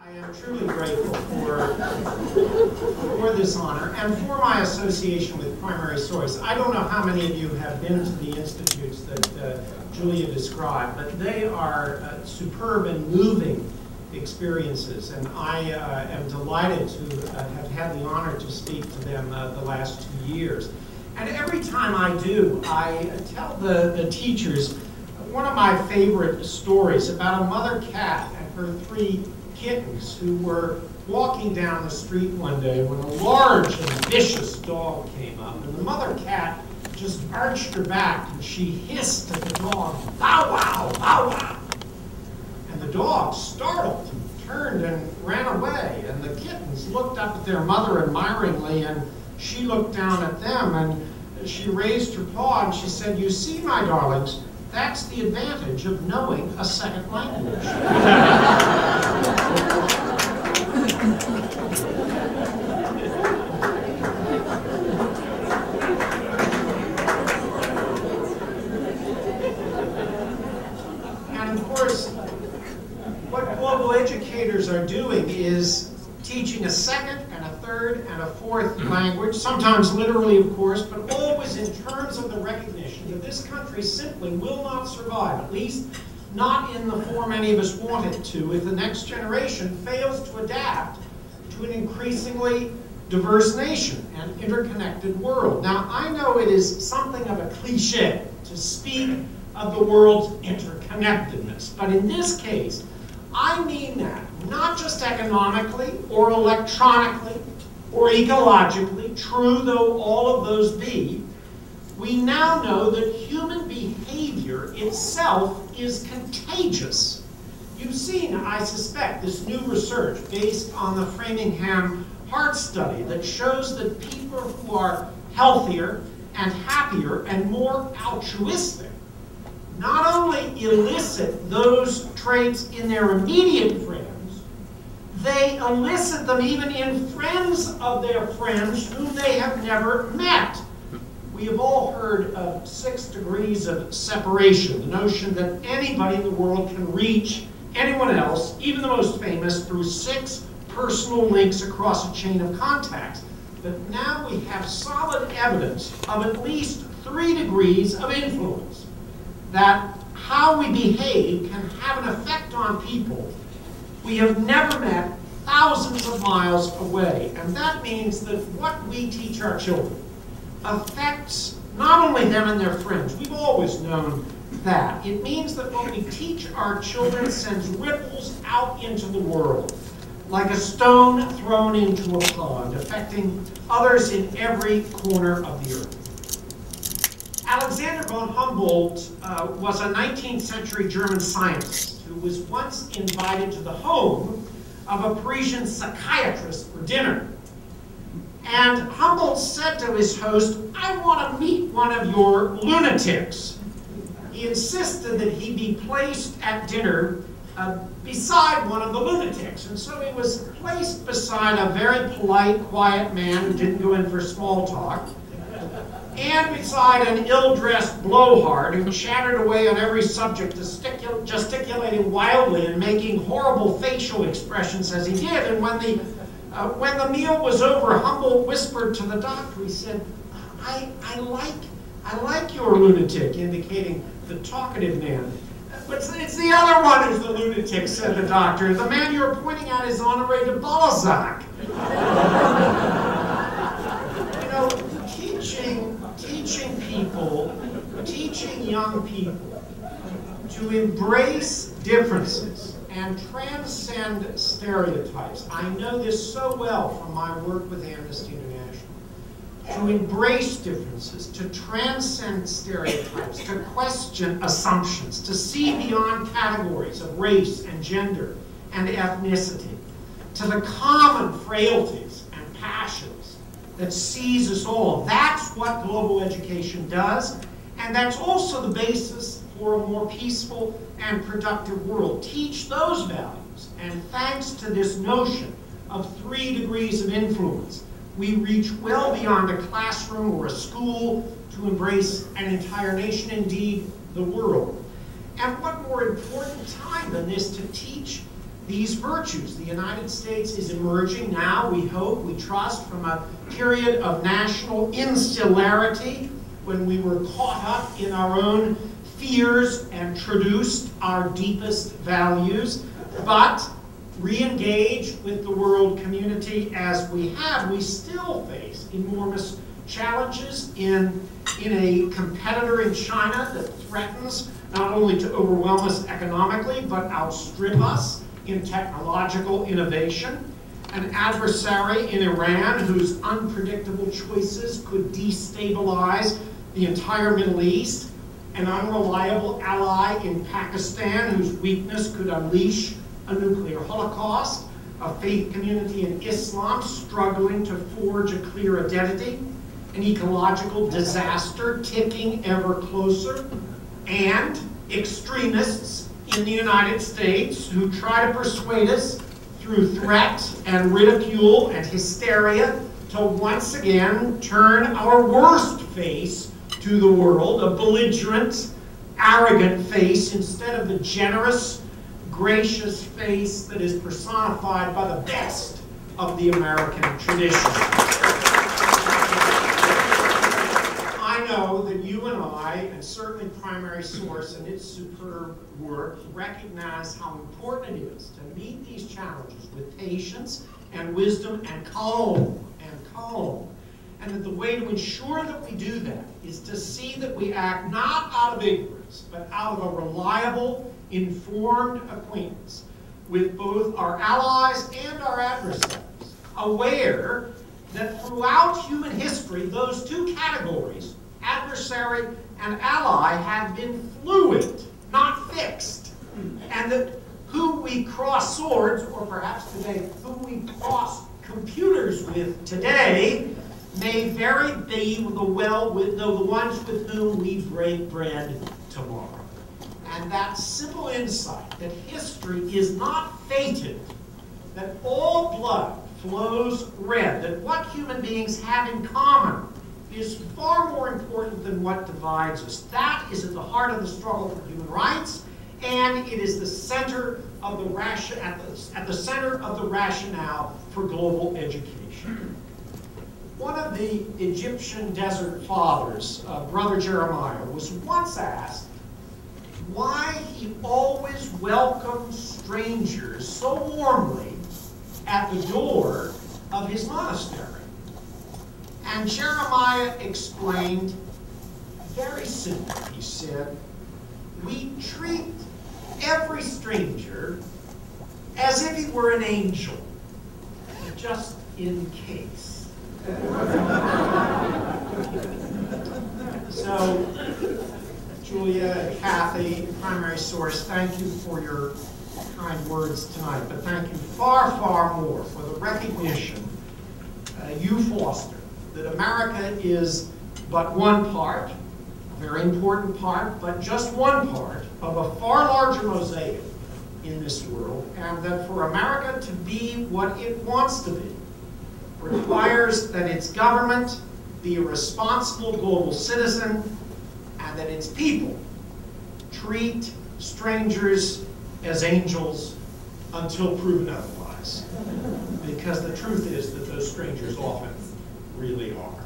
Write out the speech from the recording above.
I am truly grateful for this honor and for my association with Primary Source. I don't know how many of you have been to the institutes that Julia described, but they are superb and moving experiences, and I am delighted to have had the honor to speak to them the last 2 years. And every time I do, I tell the teachers one of my favorite stories about a mother cat and her 3 kittens who were walking down the street one day when a large and vicious dog came up, and the mother cat just arched her back and she hissed at the dog, "Bow wow, bow wow." And the dog, startled, turned and ran away, and the kittens looked up at their mother admiringly, and she looked down at them, and she raised her paw and she said, "You see, my darlings, that's the advantage of knowing a second language." And of course, what global educators are doing is teaching a second and a third and a fourth language, sometimes literally, of course, but always in terms of the recognition that this country simply will not survive, at least not in the form many of us want it to, if the next generation fails to adapt to an increasingly diverse nation and interconnected world. Now, I know it is something of a cliche to speak of the world's interconnectedness, but in this case, I mean that, not just economically or electronically or ecologically, true though all of those be. We now know that human behavior itself is contagious. You've seen, I suspect, this new research based on the Framingham Heart Study that shows that people who are healthier and happier and more altruistic not only elicit those traits in their immediate friends, they elicit them even in friends of their friends whom they have never met. We have all heard of 6 degrees of separation, the notion that anybody in the world can reach anyone else, even the most famous, through 6 personal links across a chain of contacts. But now we have solid evidence of at least 3 degrees of influence, that how we behave can have an effect on people we have never met thousands of miles away. And that means that what we teach our children affects not only them and their friends. We've always known that. It means that what we teach our children sends ripples out into the world, like a stone thrown into a pond, affecting others in every corner of the earth. Alexander von Humboldt was a 19th century German scientist who was once invited to the home of a Parisian psychiatrist for dinner. And Humboldt said to his host, "I want to meet one of your lunatics." He insisted that he be placed at dinner beside one of the lunatics. And so he was placed beside a very polite, quiet man who didn't go in for small talk, and beside an ill-dressed blowhard who chattered away on every subject, gesticulating wildly and making horrible facial expressions as he did. And when the meal was over, Humboldt whispered to the doctor, he said, I like your lunatic," indicating the talkative man. "But it's the other one who's the lunatic," said the doctor. "The man you're pointing at is Honoré de Balzac." You know, teaching young people to embrace differences and transcend stereotypes. I know this so well from my work with Amnesty International. To embrace differences, to transcend stereotypes, to question assumptions, to see beyond categories of race and gender and ethnicity, to the common frailties and passions that seize us all. That's what global education does, and that's also the basis for a more peaceful and productive world. Teach those values, and thanks to this notion of 3 degrees of influence, we reach well beyond a classroom or a school to embrace an entire nation, indeed the world. And what more important time than this to teach these virtues. The United States is emerging now, we hope, we trust, from a period of national insularity when we were caught up in our own fears and traduced our deepest values, but re-engage with the world community as we have. We still face enormous challenges in a competitor in China that threatens not only to overwhelm us economically, but outstrip us in technological innovation, an adversary in Iran whose unpredictable choices could destabilize the entire Middle East, an unreliable ally in Pakistan whose weakness could unleash a nuclear holocaust, a faith community in Islam struggling to forge a clear identity, an ecological disaster ticking ever closer, and extremists in the United States who try to persuade us through threat and ridicule and hysteria to once again turn our worst face to the world, a belligerent, arrogant face instead of the generous, gracious face that is personified by the best of the American tradition. I know that you and I, and certainly Primary Source and its superb work, recognize how important it is to meet these challenges with patience and wisdom and calm, and that the way to ensure that we do that is to see that we act not out of ignorance, but out of a reliable, informed acquaintance with both our allies and our adversaries, aware that throughout human history, those two categories, adversary and ally, have been fluid, not fixed, and that who we cross swords, or perhaps today, who we cross computers with today, may very be the ones with whom we break bread tomorrow. And that simple insight that history is not fated, that all blood flows red, that what human beings have in common is far more important than what divides us. That is at the heart of the struggle for human rights, and it is the center of at the center of the rationale for global education. One of the Egyptian desert fathers, Brother Jeremiah, was once asked why he always welcomed strangers so warmly at the door of his monastery. And Jeremiah explained very simply, he said, "We treat every stranger as if he were an angel, just in case." So, Julia and Kathy, Primary Source, thank you for your kind words tonight, but thank you far, far more for the recognition you foster that America is but one part, a very important part, but just one part of a far larger mosaic in this world, and that for America to be what it wants to be requires that its government be a responsible global citizen, and that its people treat strangers as angels until proven otherwise. Because the truth is that those strangers often really are.